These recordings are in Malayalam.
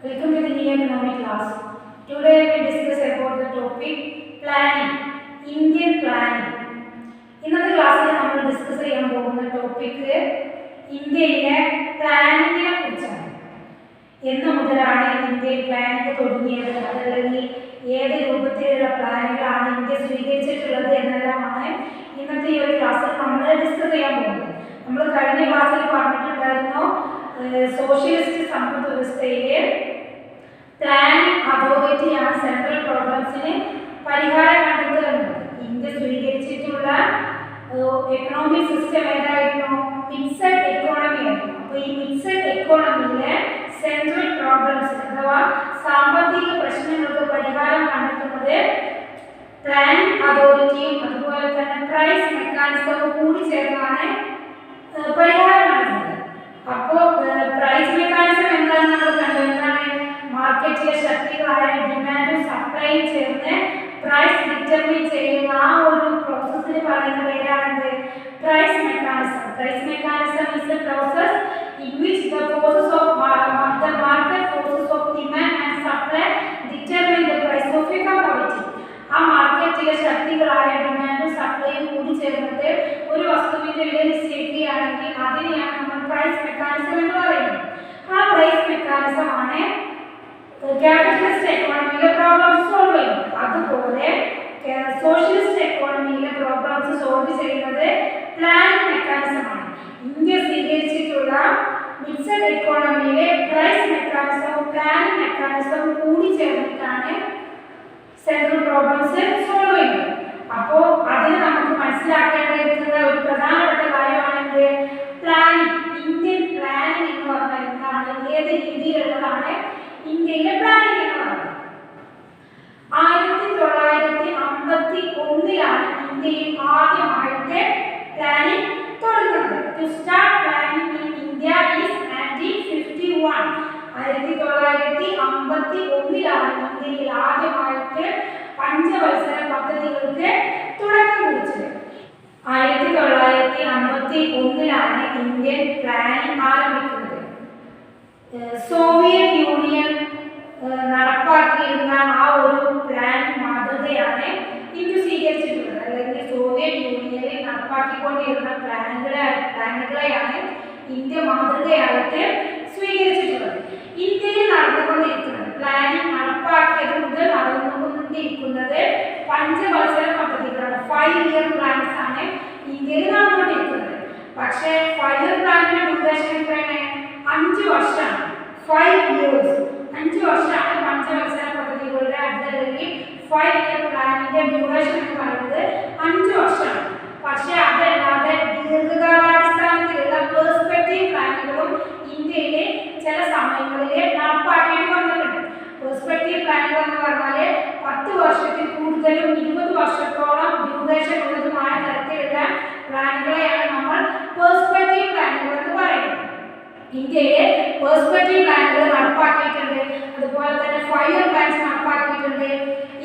Welcome to the new economic class. Today we discuss about the topic planning, Indian planning. ഇന്നത്തെ ക്ലാസ്സിൽ നമ്മൾ ഡിസ്കസ് ചെയ്യാൻ പോകുന്ന ടോപ്പിക് ഇന്ത്യയിലെ പ്ലാനിങ്ങിനെ കുറിച്ചാണ്. എന്ന് മുതലാണ് ഇന്ത്യയിൽ പ്ലാനിങ് തുടങ്ങിയത്, അതല്ലെങ്കിൽ ഏത് രൂപത്തിലുള്ള പ്ലാനുകളാണ് ഇന്ത്യ സ്വീകരിച്ചിട്ടുള്ളത് എന്നെല്ലാമാണ് ഇന്നത്തെ ഈ ഒരു ക്ലാസ്സിൽ നമ്മൾ ഡിസ്കസ് ചെയ്യാൻ പോകുന്നത്. നമ്മൾ കഴിഞ്ഞ ക്ലാസ്സിൽ പറഞ്ഞിട്ടുണ്ടായിരുന്നു സോഷ്യലിസ്റ്റ് സമ്പദ് വ്യവസ്ഥയിലെ പ്ലാനിംഗ് അതോറിറ്റിയാണ് സെൻട്രൽ പ്രോബ്ലംസിന് പരിഹാരം കണ്ടെത്തുക എന്നത്. ഇന്ത്യ സ്വീകരിച്ചിട്ടുള്ള എക്കണോമിക് സിസ്റ്റം ഏതായിരുന്നു? മിക്സഡ് എക്കോണമി ആയിരുന്നു. അപ്പോൾ ഈ മിക്സഡ് എക്കോണമിയിലെ സെൻട്രൽ പ്രോബ്ലംസ് അഥവാ സാമ്പത്തിക പ്രശ്നങ്ങൾക്ക് പരിഹാരം കണ്ടെത്തുന്നത് പ്ലാനിംഗ് അതോറിറ്റിയും അതുപോലെ തന്നെ പ്രൈസ് മെക്കാനിസവും കൂടി ചേർന്നാണ് പരിഹാരം കണ്ടെത്തുന്നത്. അപ്പോൾ പ്രൈസ് മെക്കാനിസം എന്താണെന്ന് നമ്മൾ കണ്ടു. എന്താണ്? മാർക്കറ്റിലെ ശക്തികളായ ഡിമാൻഡും സപ്ലൈയും ചേർന്ന് പ്രൈസ് ഡിറ്റർമിൻ ചെയ്യുന്ന ആ ഒരു പ്രോസസ്സിന് പറയുന്ന പേരാണെന്ത്? Price mechanism. Price mechanism is a process in which the forces of the market forces of demand and supply determine the price of a commodity. ആ മാർക്കറ്റിലെ ശക്തികളായ ഡിമാൻഡും സപ്ലൈയും കൂടി ചേർന്നിട്ട് ഒരു വസ്തുവിന്റെ വില നിശ്ചയിക്കുകയാണെങ്കിൽ അതിനെയാണ് നമ്മൾ പ്രൈസ് മെക്കാനിസം എന്ന് പറയുന്നത്. ആ പ്രൈസ് മെക്കാനിസം ആണ് ക്യാപിറ്റലിസ്റ്റ് എക്കോണമിയിലെ പ്രോബ്ലംസ് സോൾവ് ചെയ്യുന്നത്. അതുപോലെ സോഷ്യലിസ്റ്റ് എക്കോണമിയിലെ പ്രോബ്ലംസ് സോൾവ് ചെയ്യുന്നത് പ്ലാനിംഗ് മെക്കാനിസം ആണ്. ഇന്ത്യ സ്വീകരിച്ചിട്ടുള്ള മിക്സഡ് എക്കോണമിയിലെ പ്രൈസ് മെക്കാനിസവും പ്ലാനിംഗ് മെക്കാനിസവും കൂടി ചേർന്നിട്ടാണ് സെൻട്രൽ പ്രോബ്ലംസ് സോൾവ് ചെയ്യുന്നത്. അപ്പോൾ അതിന് നമുക്ക് മനസ്സിലാക്കേണ്ടിയിരിക്കുന്ന ഒരു പ്രധാനപ്പെട്ട കാര്യമാണെന്ത്? പ്ലാനിംഗ്. ഇന്ത്യൻ പ്ലാനിംഗ് എന്ന് പറഞ്ഞാൽ എന്താണ്? ഏത് രീതിയിലുള്ളതാണ് ഇന്ത്യയിലെ പ്ലാനിംഗ് എന്ന് പറയുന്നത്? 1951 ഇന്ത്യയിൽ ആദ്യമായിട്ട് പ്ലാനിംഗ് തുടങ്ങുന്നത്. To start planning in India is 1951. 1951 ഇന്ത്യയിൽ ആദ്യമായിട്ട് പഞ്ചവത്സര പദ്ധതികൾക്ക് തുടക്കം കുറിച്ചത്. 1951 ഇന്ത്യൻ പ്ലാനിംഗ് ആരംഭിക്കുന്നത്. സോവിയറ്റ് യൂണിയൻ നടപ്പാക്കിയിരുന്ന ആ ഒരു പ്ലാനിംഗ് മാതൃകയാണ് ഇന്ത്യ സ്വീകരിച്ചിട്ടുള്ളത്. അല്ലെങ്കിൽ സോവിയറ്റ് യൂണിയനിൽ നടപ്പാക്കിക്കൊണ്ടിരുന്ന പ്ലാനുകളെയാണ് ഇന്ത്യ മാതൃകയായിട്ട് സ്വീകരിച്ചിട്ടുള്ളത്. ഇന്ത്യയിൽ നടന്നുകൊണ്ടിരിക്കുന്നത് പ്ലാനിംഗ് നടപ്പാക്കിയത് മുതൽ നടന്നുകൊണ്ടിരിക്കുന്നത് പഞ്ചവത്സര പദ്ധതികളാണ്. 5 ഇയർ പ്ലാൻസ് ആണ് ഇന്ത്യയിൽ നടന്നുകൊണ്ടിരിക്കുന്നത്. പക്ഷേ 5 ഇയർ പ്ലാനിന്റെ ഡ്യൂറേഷൻ എത്രയാണ്? 5 വർഷമാണ്. 5 ഇയേഴ്സ്, 5 വർഷമാണ് പഞ്ചവത്സര പദ്ധതികളുടെ അല്ലെങ്കിൽ 5 ഇയർ പ്ലാനിന്റെ ഡ്യൂറേഷൻ എന്ന് പറയുന്നത് 5 വർഷമാണ്. പക്ഷേ അതല്ലാതെ ദീർഘകാലാടിസ്ഥാനത്തിലുള്ള പെർസ്പെക്റ്റീവ് പ്ലാനുകളും ഇന്ത്യയിലെ ചില സമയങ്ങളിൽ നടപ്പാക്കേണ്ടി വന്നിട്ടുണ്ട്. പെർസ്പെക്റ്റീവ് പ്ലാനുകൾ എന്ന് പറഞ്ഞാൽ 10 വർഷത്തിൽ കൂടുതലും 20 വർഷത്തോളം ഡ്യൂറേഷൻ ഉള്ളതുമായ തരത്തിലുള്ള പ്ലാനുകളെയാണ് നമ്മൾ പെർസ്പെക്റ്റീവ് പ്ലാനുകൾ എന്ന് പറയുന്നത്. ഇന്ത്യയിലെ പെർസ്പെക്റ്റീവ് പ്ലാനുകൾ നടപ്പാക്കിയിട്ടുണ്ട്. അതുപോലെ തന്നെ 5 ഇയർ പ്ലാൻസ് നടപ്പാക്കിയിട്ടുണ്ട്.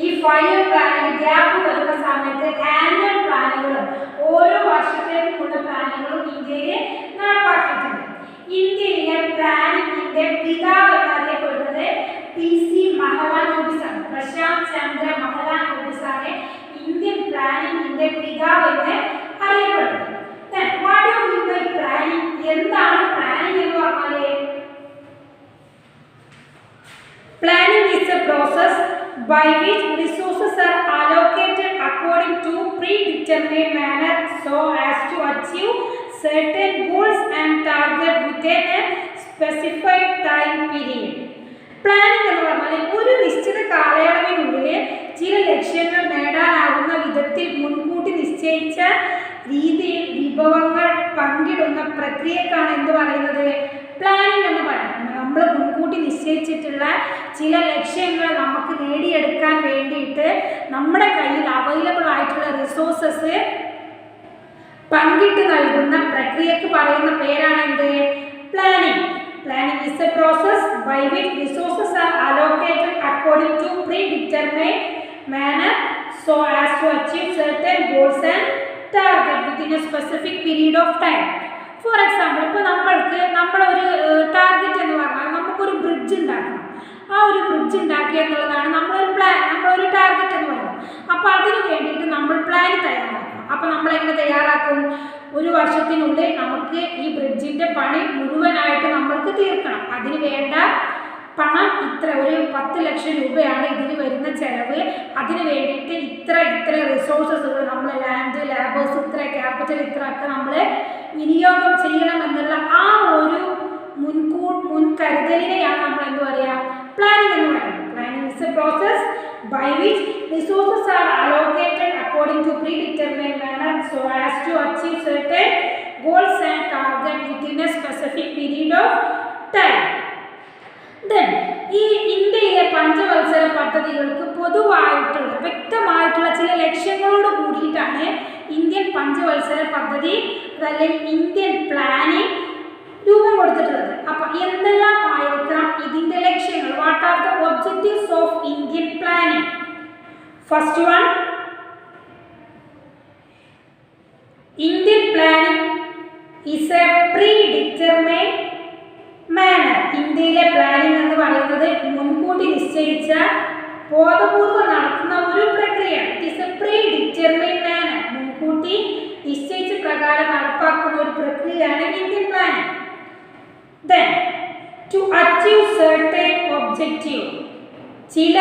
ഈ 5 ഇയർ പ്ലാനിൽ ഗ്യാപ്പ് വരുന്ന സമയത്ത് ആനുവൽ പ്ലാനുകളും ഓരോ വർഷത്തേക്കുമുള്ള പ്ലാനുകളും ഇന്ത്യയിൽ നടപ്പാക്കിയിട്ടുണ്ട്. ഇന്ത്യയിലെ പ്ലാനിങ്ങിന്റെ പിതാവ് എന്നറിയപ്പെടുന്നത് PC മഹലാനോബിസ് ആണ്. പ്രശാന്ത് ചന്ദ്ര മഹലാനോബിസ് ആണ് ഇന്ത്യൻ പ്ലാനിങ്ങിന്റെ പിതാവ് എന്ന് അറിയപ്പെടുന്നത്. What do you mean by planning? എന്താണ് പ്ലാനിംഗ് എന്ന് പറഞ്ഞാൽ? Planning is a process by which resources are allocated according to predetermined manner so as to achieve certain goals and targets within a specified time period. Planning എന്ന് പറഞ്ഞാൽ ഒരു നിശ്ചിത കാലയളവിനുള്ളിൽ ചില ലക്ഷ്യങ്ങൾ നേടാനാകുന്ന വിധത്തിൽ മുൻകൂട്ടി നിശ്ചയിച്ച രീതിയിൽ വിഭവങ്ങൾ പങ്കിടുന്ന പ്രക്രിയക്കാണ് എന്ത് പറയുന്നത്? പ്ലാനിംഗ് എന്ന് പറയുന്നത്. നമ്മൾ മുൻകൂട്ടി നിശ്ചയിച്ചിട്ടുള്ള ചില ലക്ഷ്യങ്ങൾ നമുക്ക് നേടിയെടുക്കാൻ വേണ്ടിയിട്ട് നമ്മുടെ കയ്യിൽ അവൈലബിൾ ആയിട്ടുള്ള റിസോഴ്സസ് പങ്കിട്ട് നൽകുന്ന പ്രക്രിയക്ക് പറയുന്ന പേരാണ് എന്ത്? Planning. Planning is a process by which resources are allocated according to predetermined manner so as to achieve certain goals and targets within a specific period of time. For example, ഇപ്പോൾ നമ്മളൊരു ടാർഗറ്റ് എന്ന് പറഞ്ഞാൽ നമുക്കൊരു ബ്രിഡ്ജ് ഉണ്ടാക്കണം. അപ്പോൾ അതിന് വേണ്ടിയിട്ട് നമ്മൾ പ്ലാൻ തയ്യാറാക്കണം. അപ്പോൾ നമ്മൾ എങ്ങനെ തയ്യാറാക്കും? ഒരു വർഷത്തിനുള്ളിൽ നമുക്ക് ഈ ബ്രിഡ്ജിൻ്റെ പണി മുഴുവനായിട്ട് നമ്മൾക്ക് തീർക്കണം. അതിന് വേണ്ട പണം ഇത്ര, ഒരു 10 ലക്ഷം രൂപയാണ് ഇതിന് വരുന്ന ചിലവ്. അതിന് വേണ്ടിയിട്ട് ഇത്ര റിസോഴ്സസുകൾ നമ്മൾ ലാൻഡ്, ലേബേഴ്സ്, ഇത്ര ക്യാപിറ്റൽ, ഇത്ര ഒക്കെ നമ്മൾ വിനിയോഗം ചെയ്യണമെന്നുള്ള ആ ഒരു മുൻകരുതലിനെയാണ് നമ്മൾ എന്ത് പറയുക? പ്ലാനിങ് എന്ന് പറയുന്നത്. Planning is A process by which resources are allocated according to predetermined manner so as to achieve certain goals and targets within a specific period of time. Then ഈ ഇന്ത്യയിലെ പഞ്ചവത്സര പദ്ധതികൾക്ക് പൊതുവായിട്ടുള്ള വ്യക്തമായിട്ടുള്ള ചില ലക്ഷ്യങ്ങളോട് കൂടിയിട്ടാണ് ഇന്ത്യൻ പഞ്ചവത്സര പദ്ധതി അല്ലെങ്കിൽ ഇന്ത്യൻ പ്ലാനിങ് രൂപം കൊടുത്തിട്ടുള്ളത്. അപ്പോൾ എന്തെല്ലാം ആയിരിക്കണം ഇതിൻ്റെ ലക്ഷ്യങ്ങൾ? What are the objectives of Indian planning? First one, Indian planning is a predetermined manner. ഇന്ത്യയിലെ പ്ലാനിങ് എന്ന് പറയുന്നത് മുൻകൂട്ടി നിശ്ചയിച്ച, ബോധപൂർവ്വം നടത്തുന്ന ഒരു പ്രക്രിയയാണ്. It is a predetermined manner. മുൻകൂട്ടി നിശ്ചയിച്ച പ്രകാരം നടപ്പാക്കുന്ന ഒരു പ്രക്രിയയാണ് Indian planning. Then, to achieve certain objective, ചില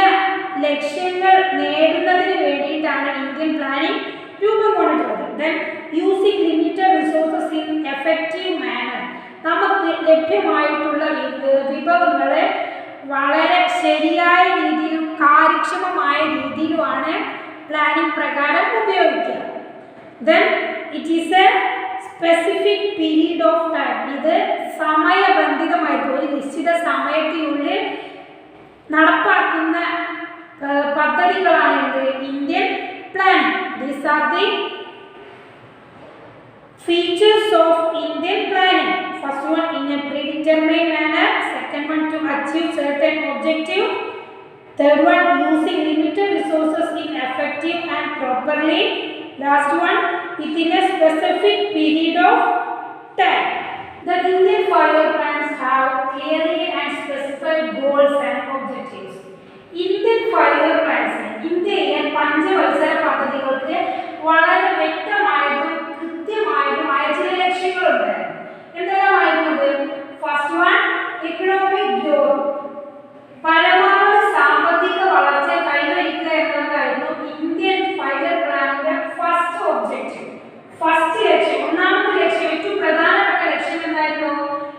ലക്ഷ്യങ്ങൾ നേടുന്നതിന് വേണ്ടിയിട്ടാണ് ഇന്ത്യൻ പ്ലാനിങ് രൂപം കൊണ്ടിട്ടുള്ളത്. Then, using limited resources in effective manner, നമുക്ക് ലഭ്യമായിട്ടുള്ള വിഭവങ്ങളെ വളരെ ശരിയായ രീതിയിലും കാര്യക്ഷമമായ രീതിയിലുമാണ് പ്ലാനിങ് പ്രകാരം ഉപയോഗിക്കുക. Then, it is a specific period of time. ഇത് സമയബന്ധിതമായിട്ട് ഒരു നിശ്ചിത സമയത്തിനുള്ളിൽ നടപ്പാക്കുന്ന പദ്ധതികളാണ് Indian planning. These are the features of Indian planning. First one, in a predetermined manner. Second one, to achieve certain objective. Third one, using limited resources in effective and properly. Last one, within a specific period of time. The Indian 5-year plans have clearly and specified goals and objectives. Indian 5-year plans, ഇന്ത്യയിലെ പഞ്ചവത്സര പദ്ധതികൾക്ക് വളരെ വ്യക്തമായതും കൃത്യമായതുമായ ചില ലക്ഷ്യങ്ങളുണ്ട്. എന്തെല്ലാമായിരുന്നത്? First one, economic growth. പരമാവധി സാമ്പത്തിക വളർച്ച കൈവരിക്കുക എന്നതായിരുന്നു ഇന്ത്യൻ 5-year പ്ലാനിന്റെ ഫസ്റ്റ് ഒബ്ജക്റ്റീവ്. ഫസ്റ്റ് ലക്ഷ്യം, ഒന്നാമത്തെ ലക്ഷ്യം, ഏറ്റവും പ്രധാനപ്പെട്ട ലക്ഷ്യം എന്തായിരുന്നു?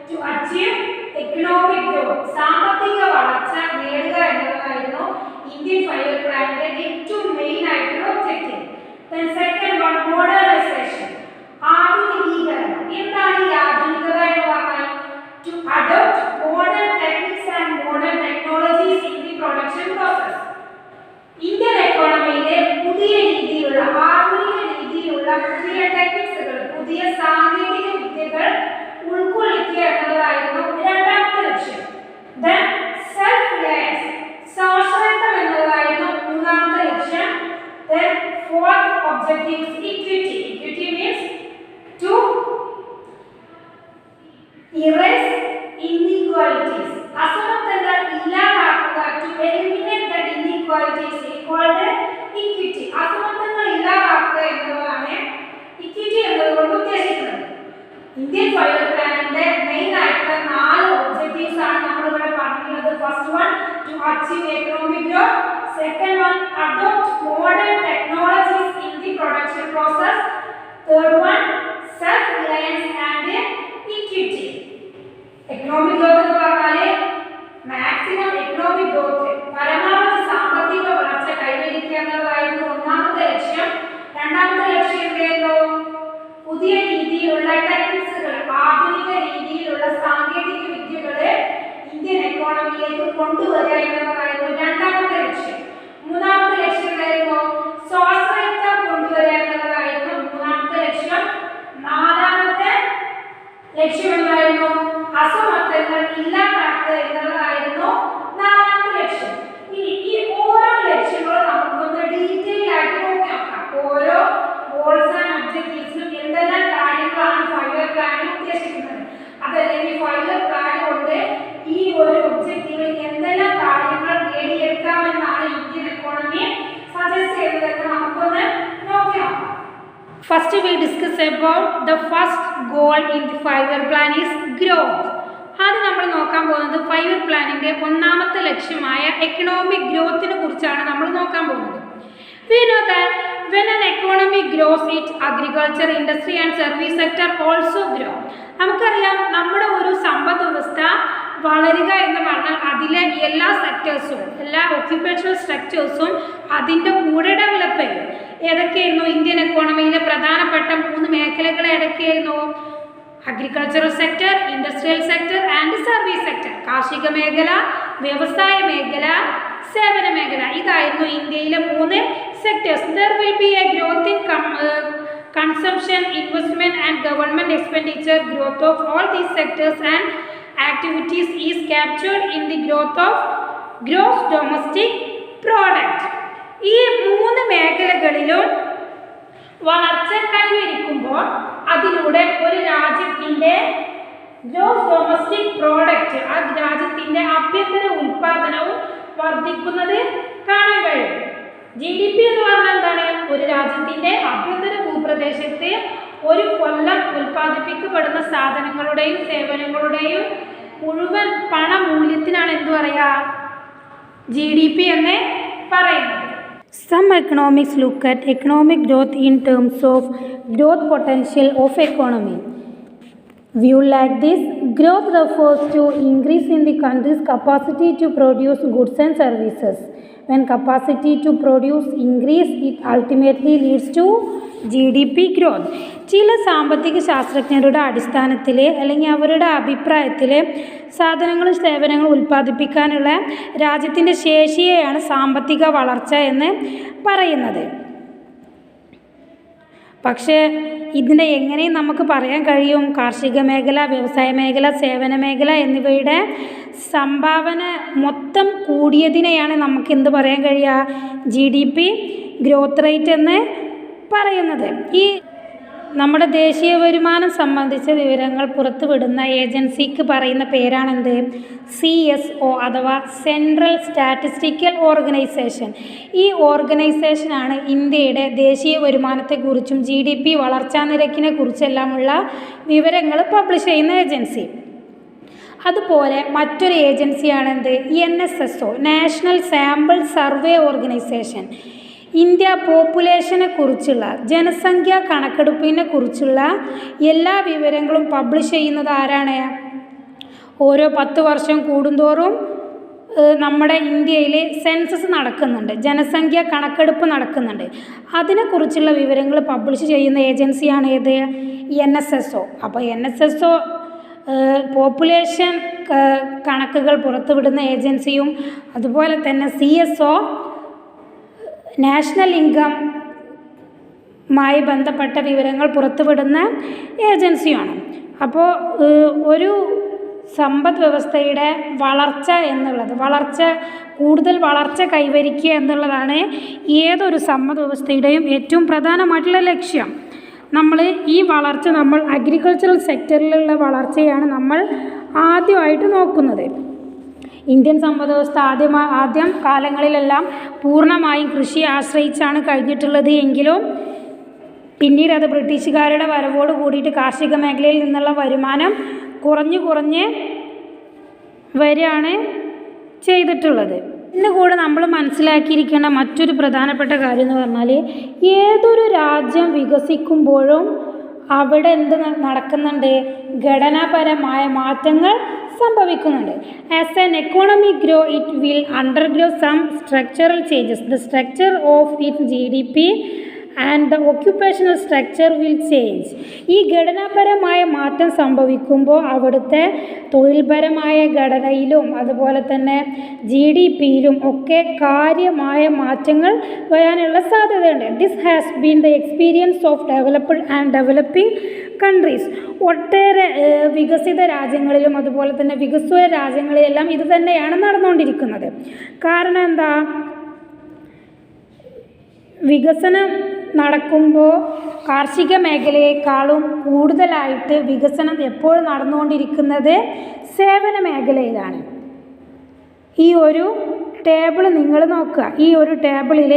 ടു അച്ചീവ് എക്കണോമിക് ഗ്രോത്ത്, സാമ്പത്തിക വളർച്ച നേടുക എന്നതായിരുന്നു ഇന്ത്യൻ 5-year പ്ലാനിന്റെ ഏറ്റവും മെയിൻ ആയിട്ടുള്ള objective. Then second one, modernization, ആധുനികീകരണം. എന്താണ് ഈ ആധുനികത എന്ന് പറഞ്ഞാൽ? To adopt modern techniques and modern technologies in the production process. Indian എക്കോണമിയിലെ പുതിയ രീതിയിലുള്ള, ആധുനിക രീതിയിലുള്ള പുതിയ ടെക്നിക്സുകൾ, പുതിയ സാങ്കേതിക വിദ്യകൾ ഉൾക്കൊള്ളിക്കുക എന്നതായിരുന്നു രണ്ടാമത്തെ ലക്ഷ്യം. Then self-reliance, സ്വാശ്രയത്വം എന്നതായിരുന്നു മൂന്നാമത്തെ ലക്ഷ്യം. Then fourth objective is equity. Equity means to erase inequalities. അസമത്വങ്ങൾ ഇല്ലാതാക്കുക. To eliminate the inequalities equaled equity. അസമത്വങ്ങൾ ഇല്ലാതാക്കുക എന്നതാണ് ഇക്വിറ്റി എന്നതുകൊണ്ട് ഉദ്ദേശിക്കുന്നത്. ഇന്ത്യൻ 5-year പ്ലാനിന്റെ മെയിൻ ആയിട്ടുള്ള 4 ഒബ്ജക്റ്റീവ്സ് ആണ് നമ്മൾ ഇവിടെ പറഞ്ഞിട്ടുള്ളത്. First one, to achieve economic growth. Second one, adopt modern technologies in the production process. Third one, self reliance and equity. Economic growth എന്ന് പറഞ്ഞാൽ മാക്സിമം എക്കണോമിക് ഗ്രോത്ത്, പരമാവധി സാമ്പത്തിക വളർച്ച കൈവരിക്കുക എന്നതായിരുന്നു ഒന്നാമത്തെ ലക്ഷ്യം. രണ്ടാമത്തെ ലക്ഷ്യം എന്തായിരുന്നു? പുതിയ രീതിയിലുള്ള ടെക്നിക്സുകൾ, ആധുനിക രീതിയിലുള്ള സാങ്കേതിക വിദ്യകളെ ഇന്ത്യൻ എക്കോണമിയിലേക്ക് കൊണ്ടുവരിക എന്നതായിരുന്നു രണ്ടാമത്തെ ലക്ഷ്യം. മൂന്നാമത്തെ ലക്ഷ്യം എന്തായിരുന്നു? സ്വാശ്രയത്വം കൊണ്ടുവരിക എന്നതായിരുന്നു മൂന്നാമത്തെ ലക്ഷ്യം. നാലാമത്തെ ലക്ഷ്യം എന്തായിരുന്നു? അസമത്വങ്ങൾ ഇല്ലാതാക്കുക എന്നതായിരുന്നു നാലാമത്തെ ലക്ഷ്യം. ഇനി ഈ ഓരോ ലക്ഷ്യങ്ങളും നമുക്കൊന്ന് ഡീറ്റെയിൽ ആയിട്ട് നോക്കാം. ഓരോ ഗോൾസ് ആൻഡ് ഒബ്ജക്റ്റീവ്സിനും എന്തെല്ലാം കാര്യങ്ങളാണ് 5-year പ്ലാനിൽ ഉദ്ദേശിക്കുന്നത്, അതല്ലെങ്കിൽ 5-year പ്ലാൻ കൊണ്ട് ഈ ഒരു ഒബ്ജക്റ്റീവിൽ എന്തെല്ലാം കാര്യങ്ങൾ നേടിയെടുക്കാമെന്നാണ് ഇന്ത്യൻ എക്കോണമി സജസ്റ്റ് ചെയ്യുന്നത് discuss about the first goal in the 5-year plan is growth. അത് നമ്മൾ നോക്കാൻ പോകുന്നത് 5-year പ്ലാനിൻ്റെ ഒന്നാമത്തെ ലക്ഷ്യമായ എക്കണോമിക് ഗ്രോത്തിനെ കുറിച്ചാണ് നമ്മൾ നോക്കാൻ പോകുന്നത്. We know that when an economy grows, its agriculture, industry and service sector also grow. നമുക്കറിയാം നമ്മുടെ ഒരു സമ്പദ് വ്യവസ്ഥ വളരുക എന്ന് പറഞ്ഞാൽ അതിലെ എല്ലാ സെക്ടേഴ്സും എല്ലാ ഒക്യുപ്പേഷണൽ സ്ട്രക്ചേഴ്സും അതിൻ്റെ കൂടെ ഡെവലപ്പ് ചെയ്യും. ഏതൊക്കെയായിരുന്നു ഇന്ത്യൻ എക്കോണമിയിലെ പ്രധാനപ്പെട്ട 3 മേഖലകൾ ഏതൊക്കെയായിരുന്നു? Agricultural sector, industrial sector and service sector. കാർഷിക മേഖല, വ്യവസായ മേഖല, സേവന മേഖല. ഇതായിരുന്നു ഇന്ത്യയിലെ 3 sectors. There will be a growth in consumption, investment and government expenditure. Growth of all these sectors and activities is captured in the growth of gross domestic product. ഈ 3 മേഖലകളിലും വളർച്ച കൈവരിക്കുമ്പോൾ അതിലൂടെ ഒരു രാജ്യത്തിൻ്റെ ഗ്രോസ് ഡൊമസ്റ്റിക് പ്രോഡക്റ്റ്, ആ രാജ്യത്തിൻ്റെ ആഭ്യന്തര ഉൽപാദനവും വർദ്ധിക്കുന്നത് കാണാൻ കഴിയും. GDP എന്ന് പറഞ്ഞാൽ എന്താണ്? ഒരു രാജ്യത്തിൻ്റെ ആഭ്യന്തര ഭൂപ്രദേശത്ത് ഒരു കൊല്ലം ഉൽപ്പാദിപ്പിക്കപ്പെടുന്ന സാധനങ്ങളുടെയും സേവനങ്ങളുടെയും മുഴുവൻ പണമൂല്യത്തിനാണ് എന്ത് പറയുക? GDP എന്ന് പറയുന്നത്. Some economics look at economic growth in terms of growth potential of economy. Viewed like this, growth refers to increase in the country's capacity to produce goods and services. When capacity to produce increase, it ultimately leads to GDP growth. ചില സാമ്പത്തിക ശാസ്ത്രജ്ഞരുടെ അടിസ്ഥാനത്തിൽ അല്ലെങ്കിൽ അവരുടെ അഭിപ്രായത്തിൽ സാധനങ്ങളും സേവനങ്ങളും ഉൽപ്പാദിപ്പിക്കാനുള്ള രാജ്യത്തിൻ്റെ ശേഷിയെയാണ് സാമ്പത്തിക വളർച്ച എന്ന് പറയുന്നത്. പക്ഷേ ഇതിനെ എങ്ങനെയും നമുക്ക് പറയാൻ കഴിയും? കാർഷിക മേഖല, വ്യവസായ മേഖല, സേവന മേഖല എന്നിവയുടെ സംഭാവന മൊത്തം കൂടിയതിനെയാണ് നമുക്ക് എന്ത് പറയാൻ കഴിയുക? GDP ഗ്രോത്ത് റേറ്റ് എന്ന് പറയുന്നത്. ഈ നമ്മുടെ ദേശീയ വരുമാനം സംബന്ധിച്ച വിവരങ്ങൾ പുറത്തുവിടുന്ന ഏജൻസിക്ക് പറയുന്ന പേരാണെന്ത്? CSO അഥവാ സെൻട്രൽ സ്റ്റാറ്റിസ്റ്റിക്കൽ ഓർഗനൈസേഷൻ. ഈ ഓർഗനൈസേഷനാണ് ഇന്ത്യയുടെ ദേശീയ വരുമാനത്തെക്കുറിച്ചും GDP വളർച്ചാ നിരക്കിനെ കുറിച്ചെല്ലാമുള്ള വിവരങ്ങൾ പബ്ലിഷ് ചെയ്യുന്ന ഏജൻസി. അതുപോലെ മറ്റൊരു ഏജൻസിയാണ് എന്ത്? NSSO, national sample survey organisation. India പോപ്പുലേഷനെ കുറിച്ചുള്ള, ജനസംഖ്യാ കണക്കെടുപ്പിനെ കുറിച്ചുള്ള എല്ലാ വിവരങ്ങളും പബ്ലിഷ് ചെയ്യുന്നത് ആരാണ്? ഓരോ 10 വർഷം കൂടുന്തോറും നമ്മുടെ ഇന്ത്യയിൽ സെൻസസ് നടക്കുന്നുണ്ട്, ജനസംഖ്യാ കണക്കെടുപ്പ് നടക്കുന്നുണ്ട്. അതിനെക്കുറിച്ചുള്ള വിവരങ്ങൾ പബ്ലിഷ് ചെയ്യുന്ന ഏജൻസിയാണ് ഏത്? NSSO. അപ്പോൾ NSSO പോപ്പുലേഷൻ കണക്കുകൾ പുറത്തുവിടുന്ന ഏജൻസിയും അതുപോലെ തന്നെ CSO നാഷണൽ ഇൻകമായി ബന്ധപ്പെട്ട വിവരങ്ങൾ പുറത്തുവിടുന്ന ഏജൻസിയാണ്. അപ്പോൾ ഒരു സമ്പദ് വ്യവസ്ഥയുടെ വളർച്ച എന്നുള്ളത്, കൂടുതൽ വളർച്ച കൈവരിക്കുക എന്നുള്ളതാണ് ഏതൊരു സമ്പദ് വ്യവസ്ഥയുടെയും ഏറ്റവും പ്രധാനമായിട്ടുള്ള ലക്ഷ്യം. ഈ വളർച്ച നമ്മൾ അഗ്രികൾച്ചറൽ സെക്ടറിലുള്ള വളർച്ചയാണ് നമ്മൾ ആദ്യമായിട്ട് നോക്കുന്നത്. ഇന്ത്യൻ സമ്പദ് വ്യവസ്ഥ ആദ്യം കാലങ്ങളിലെല്ലാം പൂർണ്ണമായും കൃഷിയെ ആശ്രയിച്ചാണ് കഴിഞ്ഞിട്ടുള്ളത് എങ്കിലും പിന്നീട് അത് ബ്രിട്ടീഷുകാരുടെ വരവോട് കൂടിയിട്ട് കാർഷിക മേഖലയിൽ നിന്നുള്ള വരുമാനം കുറഞ്ഞ് വരികയാണ് ചെയ്തിട്ടുള്ളത്. ഇന്ന് കൂടെ നമ്മൾ മനസ്സിലാക്കിയിരിക്കേണ്ട മറ്റൊരു പ്രധാനപ്പെട്ട കാര്യം എന്ന് പറഞ്ഞാൽ ഏതൊരു രാജ്യം വികസിക്കുമ്പോഴും അവിടെ എന്ത് നടക്കുന്നുണ്ട്? ഘടനാപരമായ മാറ്റങ്ങൾ സംഭവിക്കുന്നുണ്ട്. As an economy grow it will undergo some structural changes. The structure of its GDP and the occupational structure will change. ഈ ഘടനാപരമായ മാറ്റം സംഭവിക്കുമ്പോൾ അവിടുത്തെ തൊഴിൽപരമായ ഘടനയിലും അതുപോലെ തന്നെ GDPയിലും ഒക്കെ കാര്യമായ മാറ്റങ്ങൾ വരാനുള്ള സാധ്യതയുണ്ട്. This has been the experience of developed and developing countries. ഒട്ടേറെ വികസിത രാജ്യങ്ങളിലും അതുപോലെ തന്നെ വികസ്വര രാജ്യങ്ങളിലെല്ലാം ഇത് തന്നെയാണ് നടന്നുകൊണ്ടിരിക്കുന്നത്. കാരണം എന്താ? വികസനം നടക്കുമ്പോൾ കാർഷിക മേഖലയെക്കാളും കൂടുതലായിട്ട് വികസനം എപ്പോഴും നടന്നുകൊണ്ടിരിക്കുന്നത് സേവന മേഖലയിലാണ്. ഈ ഒരു ടേബിൾ നിങ്ങൾ നോക്കുക. ഈ ഒരു ടേബിളിൽ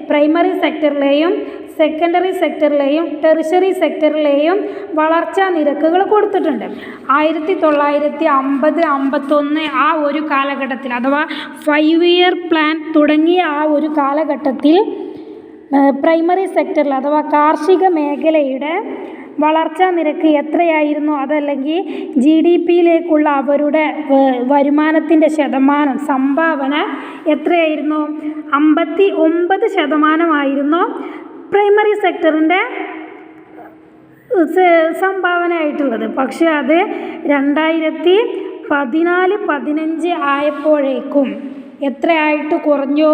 പ്രൈമറി സെക്ടറിലെയും സെക്കൻഡറി സെക്ടറിലെയും ടെറിഷറി സെക്ടറിലെയും വളർച്ചാ നിരക്കുകൾ കൊടുത്തിട്ടുണ്ട്. 1950-51 ആ ഒരു കാലഘട്ടത്തിൽ അഥവാ 5 ഇയർ പ്ലാൻ തുടങ്ങിയ ആ ഒരു കാലഘട്ടത്തിൽ പ്രൈമറി സെക്ടറിൽ അഥവാ കാർഷിക മേഖലയുടെ വളർച്ചാ നിരക്ക് എത്രയായിരുന്നു, അതല്ലെങ്കിൽ GDP-യിലേക്കുള്ള അവരുടെ വരുമാനത്തിൻ്റെ ശതമാനം സംഭാവന എത്രയായിരുന്നു? 59% പ്രൈമറി സെക്ടറിൻ്റെ സംഭാവന ആയിട്ടുള്ളത്. പക്ഷേ അത് 2014-15 ആയപ്പോഴേക്കും എത്രയായിട്ട് കുറഞ്ഞു?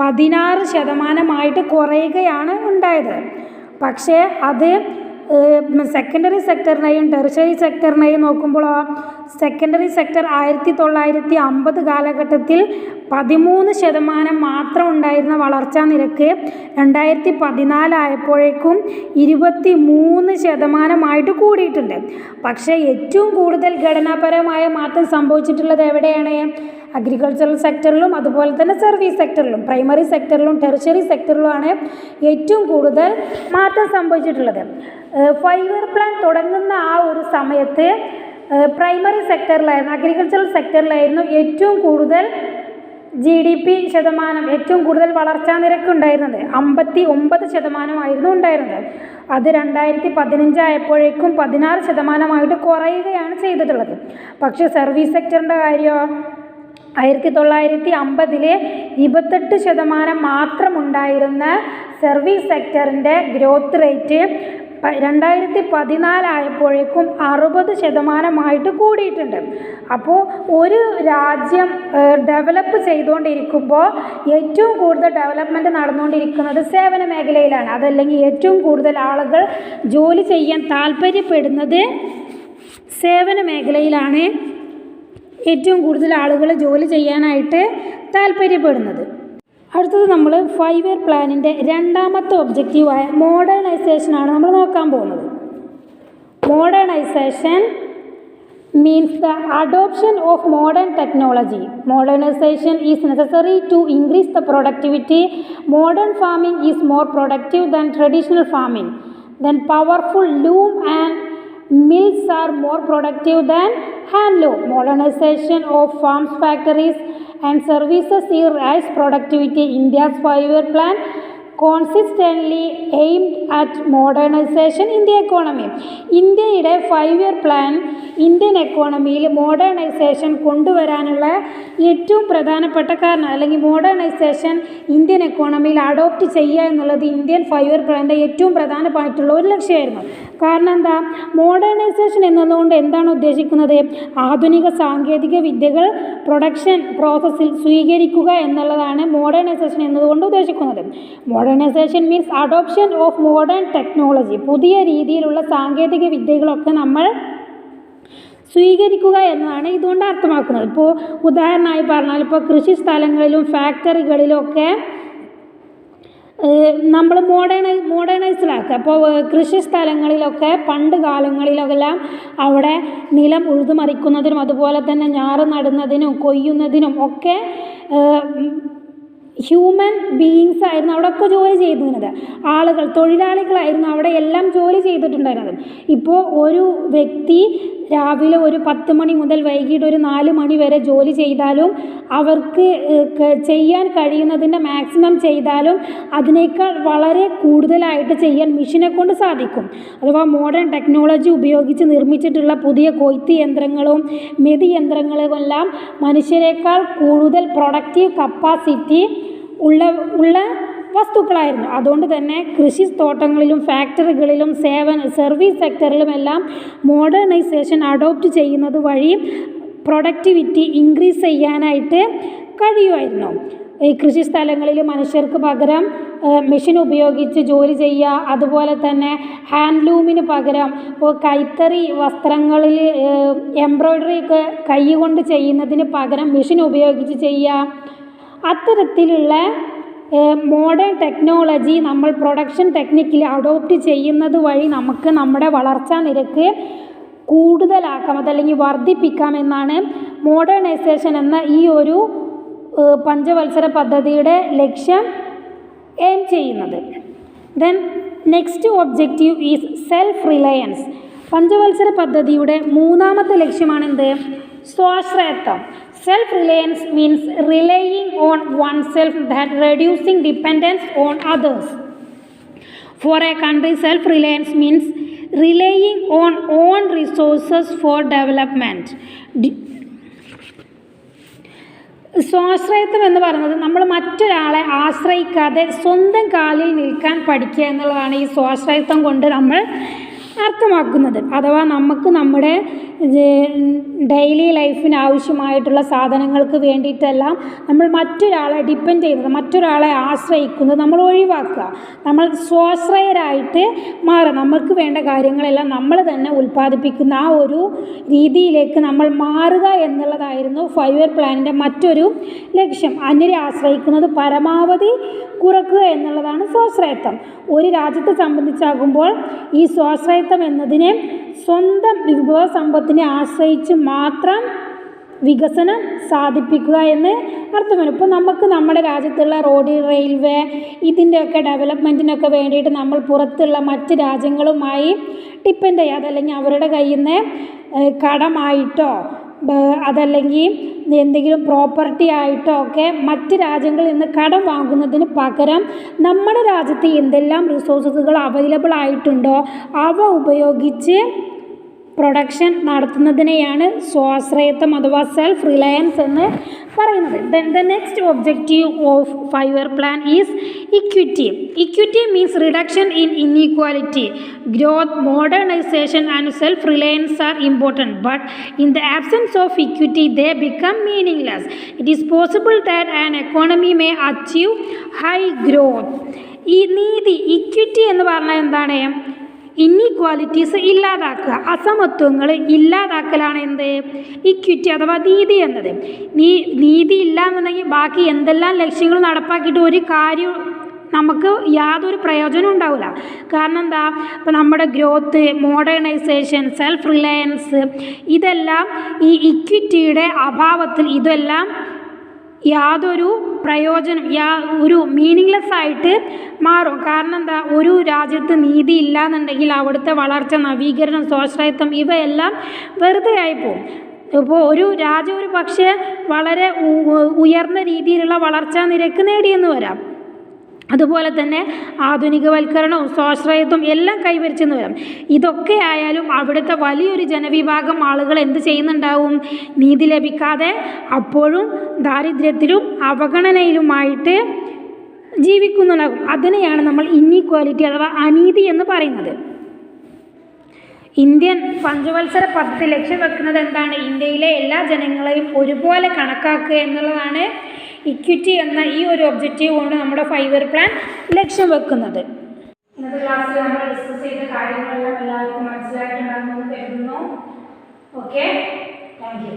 16% കുറയുകയാണ് ഉണ്ടായത്. പക്ഷേ അത് സെക്കൻഡറി സെക്ടറിനെയും ടെറിഷറി സെക്ടറിനെയും നോക്കുമ്പോഴോ സെക്കൻഡറി സെക്ടർ 1950 കാലഘട്ടത്തിൽ 13% മാത്രം ഉണ്ടായിരുന്ന വളർച്ചാ നിരക്ക് 2014 ആയപ്പോഴേക്കും 23% കൂടിയിട്ടുണ്ട്. പക്ഷേ ഏറ്റവും കൂടുതൽ ഘടനാപരമായ മാറ്റം സംഭവിച്ചിട്ടുള്ളത് എവിടെയാണ്? അഗ്രികൾച്ചറൽ സെക്ടറിലും അതുപോലെ തന്നെ സർവീസ് സെക്ടറിലും. പ്രൈമറി സെക്ടറിലും ടെറിഷറി സെക്ടറിലുമാണ് ഏറ്റവും കൂടുതൽ മാറ്റം സംഭവിച്ചിട്ടുള്ളത്. 5 ഇയർ പ്ലാൻ തുടങ്ങുന്ന ആ ഒരു സമയത്ത് പ്രൈമറി സെക്ടറിലായിരുന്നു, അഗ്രികൾച്ചറൽ സെക്ടറിലായിരുന്നു ഏറ്റവും കൂടുതൽ GDP ശതമാനം, ഏറ്റവും കൂടുതൽ വളർച്ചാ നിരക്ക് ഉണ്ടായിരുന്നത്. 59% ഉണ്ടായിരുന്നത്. അത് 2015 ആയപ്പോഴേക്കും 16% കുറയുകയാണ് ചെയ്തിട്ടുള്ളത്. പക്ഷേ സർവീസ് സെക്ടറിൻ്റെ കാര്യമോ 1950 28% മാത്രം ഉണ്ടായിരുന്ന സർവീസ് സെക്ടറിൻ്റെ ഗ്രോത്ത് റേറ്റ് 2014 ആയപ്പോഴേക്കും 60% കൂടിയിട്ടുണ്ട്. അപ്പോൾ ഒരു രാജ്യം ഡെവലപ്പ് ചെയ്തുകൊണ്ടിരിക്കുമ്പോൾ ഏറ്റവും കൂടുതൽ ഡെവലപ്മെൻറ്റ് നടന്നുകൊണ്ടിരിക്കുന്നത് സേവന മേഖലയിലാണ്. അതല്ലെങ്കിൽ ഏറ്റവും കൂടുതൽ ആളുകൾ ജോലി ചെയ്യാൻ താല്പര്യപ്പെടുന്നത് സേവന മേഖലയിലാണ്. ഏറ്റവും കൂടുതൽ ആളുകൾ ജോലി ചെയ്യാനായിട്ട് താല്പര്യപ്പെടുന്നത്. അടുത്തത് നമ്മൾ 5 ഇയർ പ്ലാനിൻ്റെ രണ്ടാമത്തെ ഒബ്ജക്റ്റീവായ മോഡേണൈസേഷനാണ് നമ്മൾ നോക്കാൻ പോകുന്നത്. Modernisation means the adoption of modern technology. Modernization is necessary to increase the productivity. Modern farming is more productive than traditional farming. Then powerful loom and mills are more productive than handloom. Modernization of farms, factories and services will raise productivity. India's 5 year plan consistently aimed at modernization in the economy. ഇന്ത്യയുടെ 5 ഇയർ പ്ലാൻ ഇന്ത്യൻ എക്കോണമിയിൽ മോഡേണൈസേഷൻ കൊണ്ടുവരാനുള്ള ഏറ്റവും പ്രധാനപ്പെട്ട കാരണം, അല്ലെങ്കിൽ മോഡേണൈസേഷൻ ഇന്ത്യൻ എക്കോണമിയിൽ അഡോപ്റ്റ് ചെയ്യുക എന്നുള്ളത് ഇന്ത്യൻ 5 ഇയർ പ്ലാനിൻ്റെ ഏറ്റവും പ്രധാനമായിട്ടുള്ള ഒരു ലക്ഷ്യമായിരുന്നു. കാരണം എന്താ? മോഡേണൈസേഷൻ എന്നതുകൊണ്ട് എന്താണ് ഉദ്ദേശിക്കുന്നത്? ആധുനിക സാങ്കേതിക വിദ്യകൾ പ്രൊഡക്ഷൻ പ്രോസസ്സിൽ സ്വീകരിക്കുക എന്നുള്ളതാണ് മോഡേണൈസേഷൻ എന്നതുകൊണ്ട് ഉദ്ദേശിക്കുന്നത്. Modernisation means adoption of modern technology. പുതിയ രീതിയിലുള്ള സാങ്കേതിക വിദ്യകളൊക്കെ നമ്മൾ സ്വീകരിക്കുക എന്നതാണ് ഇതുകൊണ്ട് അർത്ഥമാക്കുന്നത്. ഇപ്പോൾ ഉദാഹരണമായി പറഞ്ഞാൽ ഇപ്പോൾ സ്ഥലങ്ങളിലും ഫാക്ടറികളിലും നമ്മൾ മോഡേണൈസ്ഡാക്കുക. അപ്പോൾ സ്ഥലങ്ങളിലൊക്കെ പണ്ട് കാലങ്ങളിലെല്ലാം അവിടെ നിലം ഉഴുതുമറിക്കുന്നതിനും അതുപോലെ തന്നെ ഞാറ് നടുന്നതിനും കൊയ്യുന്നതിനും ഒക്കെ ഹ്യൂമൻ ബീയിങ്സ് ആയിരുന്നു അവിടെയൊക്കെ ജോലി ചെയ്തിരുന്നത്. ആളുകൾ, തൊഴിലാളികളായിരുന്നു അവിടെ എല്ലാം ജോലി ചെയ്തിട്ടുണ്ടായിരുന്നത്. ഇപ്പോൾ ഒരു വ്യക്തി രാവിലെ ഒരു 10 മണി മുതൽ വൈകിട്ട് ഒരു 4 മണി വരെ ജോലി ചെയ്താലും അവർക്ക് ചെയ്യാൻ കഴിയുന്നതിൻ്റെ മാക്സിമം ചെയ്താലും അതിനേക്കാൾ വളരെ കൂടുതലായിട്ട് ചെയ്യാൻ മെഷീനെ കൊണ്ട് സാധിക്കും. അഥവാ മോഡേൺ ടെക്നോളജി ഉപയോഗിച്ച് നിർമ്മിച്ചിട്ടുള്ള പുതിയ കൊയ്ത്ത് യന്ത്രങ്ങളും മെതി യന്ത്രങ്ങളും എല്ലാം മനുഷ്യരെക്കാൾ കൂടുതൽ പ്രൊഡക്റ്റീവ് കപ്പാസിറ്റി ഉള്ള വസ്തുക്കളായിരുന്നു. അതുകൊണ്ട് തന്നെ കൃഷിത്തോട്ടങ്ങളിലും ഫാക്ടറികളിലും സർവീസ് സെക്ടറിലുമെല്ലാം മോഡേണൈസേഷൻ അഡോപ്റ്റ് ചെയ്യുന്നത് വഴി പ്രൊഡക്ടിവിറ്റി ഇൻക്രീസ് ചെയ്യാനായിട്ട് കഴിയുമായിരുന്നു. ഈ കൃഷിസ്ഥലങ്ങളിൽ മനുഷ്യർക്ക് പകരം മെഷീൻ ഉപയോഗിച്ച് ജോലി ചെയ്യുക, അതുപോലെ തന്നെ ഹാൻഡ്ലൂമിന് പകരം ഇപ്പോൾ കൈത്തറി വസ്ത്രങ്ങളിൽ എംബ്രോയ്ഡറി ഒക്കെ കൈ കൊണ്ട് ചെയ്യുന്നതിന് പകരം മെഷീൻ ഉപയോഗിച്ച് ചെയ്യുക. അത്തരത്തിലുള്ള മോഡേൺ ടെക്നോളജി നമ്മൾ പ്രൊഡക്ഷൻ ടെക്നിക്കിൽ അഡോപ്റ്റ് ചെയ്യുന്നത് വഴി നമുക്ക് നമ്മുടെ വളർച്ചാ നിരക്ക് കൂടുതലാക്കാം, അതല്ലെങ്കിൽ വർദ്ധിപ്പിക്കാമെന്നാണ് മോഡേണൈസേഷൻ എന്ന ഈ ഒരു പഞ്ചവത്സര പദ്ധതിയുടെ ലക്ഷ്യം എയിം ചെയ്യുന്നത്. Then next objective is self reliance. പഞ്ചവത്സര പദ്ധതിയുടെ മൂന്നാമത്തെ ലക്ഷ്യമാണ് എന്ത്? സ്വാശ്രയത്വം. Self reliance means relying on one self that reducing dependence on others. For a country self reliance means relying on own resources for development. സ്വാശ്രയത്വം എന്ന് പറയുന്നത് നമ്മൾ മറ്റൊരാളെ ആശ്രയിക്കാതെ സ്വന്തം കാലിൽ നിൽക്കാൻ പഠിക്കുക എന്നുള്ളതാണ് ഈ സ്വാശ്രയത്വം കൊണ്ട് നമ്മൾ അർത്ഥമാക്കുന്നത്. അഥവാ നമുക്ക് നമ്മുടെ ഡെയിലി ലൈഫിന് ആവശ്യമായിട്ടുള്ള സാധനങ്ങൾക്ക് വേണ്ടിയിട്ടെല്ലാം നമ്മൾ മറ്റൊരാളെ ഡിപ്പെൻഡ് ചെയ്യുന്നത്, മറ്റൊരാളെ ആശ്രയിക്കുന്നത് നമ്മൾ ഒഴിവാക്കുക. നമ്മൾ സ്വാശ്രയരായിട്ട് മാറുക. നമുക്ക് വേണ്ട കാര്യങ്ങളെല്ലാം നമ്മൾ തന്നെ ഉൽപ്പാദിപ്പിക്കുന്ന ആ ഒരു രീതിയിലേക്ക് നമ്മൾ മാറുക എന്നുള്ളതായിരുന്നു 5 ഇയർ പ്ലാനിൻ്റെ മറ്റൊരു ലക്ഷ്യം. അന്യരെ ആശ്രയിക്കുന്നത് പരമാവധി കുറക്കുക എന്നുള്ളതാണ് സ്വാശ്രയത്വം. ഒരു രാജ്യത്തെ സംബന്ധിച്ചാകുമ്പോൾ ഈ സ്വാശ്രയത്വം എന്നതിനെ സ്വന്തം വിഭവ സമ്പത്തിനെ ആശ്രയിച്ച് മാത്രം വികസനം സാധിപ്പിക്കുക എന്ന് അർത്ഥം വരും. ഇപ്പോൾ നമുക്ക് നമ്മുടെ രാജ്യത്തുള്ള റോഡ്, റെയിൽവേ ഇതിൻ്റെയൊക്കെ ഡെവലപ്മെൻറ്റിനൊക്കെ വേണ്ടിയിട്ട് നമ്മൾ പുറത്തുള്ള മറ്റ് രാജ്യങ്ങളുമായി ഡിപ്പെൻഡ് ചെയ്യുക. അതല്ലെങ്കിൽ അവരുടെ കയ്യിൽ നിന്ന് കടമായിട്ടോ അതല്ലെങ്കിൽ എന്തെങ്കിലും പ്രോപ്പർട്ടി ആയിട്ടോ ഒക്കെ മറ്റ് രാജ്യങ്ങളിൽ നിന്ന് കടം വാങ്ങുന്നതിന് പകരം നമ്മുടെ രാജ്യത്ത് എന്തെല്ലാം റിസോഴ്സസുകൾ അവൈലബിൾ ആയിട്ടുണ്ടോ അവ ഉപയോഗിച്ച് പ്രൊഡക്ഷൻ നടത്തുന്നതിനെയാണ് സ്വാശ്രയത്വം അഥവാ സെൽഫ് റിലയൻസ് എന്ന് പറയുന്നത്. Then the next objective of 5 year plan is equity. Equity means reduction in inequality. Growth, modernisation and self Reliance are important, but in the absence of equity they become meaningless. It is possible that an economy may achieve high growth. ഈ നീതി, ഇക്വിറ്റി എന്ന് പറഞ്ഞാൽ എന്താണ്? ഇൻഇക്വാലിറ്റീസ് ഇല്ലാതാക്കുക, അസമത്വങ്ങൾ ഇല്ലാതാക്കലാണ് എന്ത്? ഇക്വിറ്റി അഥവാ നീതി എന്നത്. നീതി ഇല്ല എന്നുണ്ടെങ്കിൽ ബാക്കി എന്തെല്ലാം ലക്ഷ്യങ്ങൾ നടപ്പാക്കിയിട്ട് ഒരു കാര്യം നമുക്ക് യാതൊരു പ്രയോജനം ഉണ്ടാവില്ല. കാരണം എന്താ? ഇപ്പോൾ നമ്മുടെ ഗ്രോത്ത്, മോഡേണൈസേഷൻ, സെൽഫ് റിലയൻസ് ഇതെല്ലാം ഈ ഇക്വിറ്റിയുടെ അഭാവത്തിൽ ഇതെല്ലാം യാതൊരു പ്രയോജനം ഒരു മീനിങ്ലെസ് ആയിട്ട് മാറും. കാരണം എന്താ? ഒരു രാജ്യത്ത് നീതി ഇല്ല എന്നുണ്ടെങ്കിൽ അവിടുത്തെ വളർച്ച, നവീകരണം, സ്വാശ്രയത്വം ഇവയെല്ലാം വെറുതെ ആയിപ്പോവും. ഇപ്പോൾ ഒരു രാജ്യം ഒരു പക്ഷേ വളരെ ഉയർന്ന രീതിയിലുള്ള വളർച്ചാ നിരക്ക് നേടിയെന്ന് വരാം. അതുപോലെ തന്നെ ആധുനികവൽക്കരണവും സ്വാശ്രയത്വം എല്ലാം കൈവരിച്ചെന്ന് വരാം. ഇതൊക്കെ ആയാലും അവിടുത്തെ വലിയൊരു ജനവിഭാഗം ആളുകൾ എന്ത് ചെയ്യുന്നുണ്ടാവും? നീതി ലഭിക്കാതെ അപ്പോഴും ദാരിദ്ര്യത്തിലും അവഗണനയിലുമായിട്ട് ജീവിക്കുന്നുണ്ടാകും. അതിനെയാണ് നമ്മൾ ഇൻഇക്വാലിറ്റി അഥവാ അനീതി എന്ന് പറയുന്നത്. ഇന്ത്യൻ പഞ്ചവത്സര പദ്ധതി ലക്ഷ്യം വെക്കുന്നത് എന്താണ്? ഇന്ത്യയിലെ എല്ലാ ജനങ്ങളെയും ഒരുപോലെ കണക്കാക്കുക എന്നുള്ളതാണ് ഇക്വിറ്റി എന്ന ഈ ഒരു ഒബ്ജക്റ്റീവ് കൊണ്ട് നമ്മുടെ 5 ഇയർ പ്ലാൻ ലക്ഷ്യം വെക്കുന്നത്. ഇന്നത്തെ ക്ലാസ്സിൽ നമ്മൾ ഡിസ്കസ് ചെയ്ത കാര്യങ്ങളെല്ലാം എല്ലാവർക്കും മനസ്സിലായിട്ടുണ്ടാകുമെന്ന് കരുതുന്നു. Okay, thank you.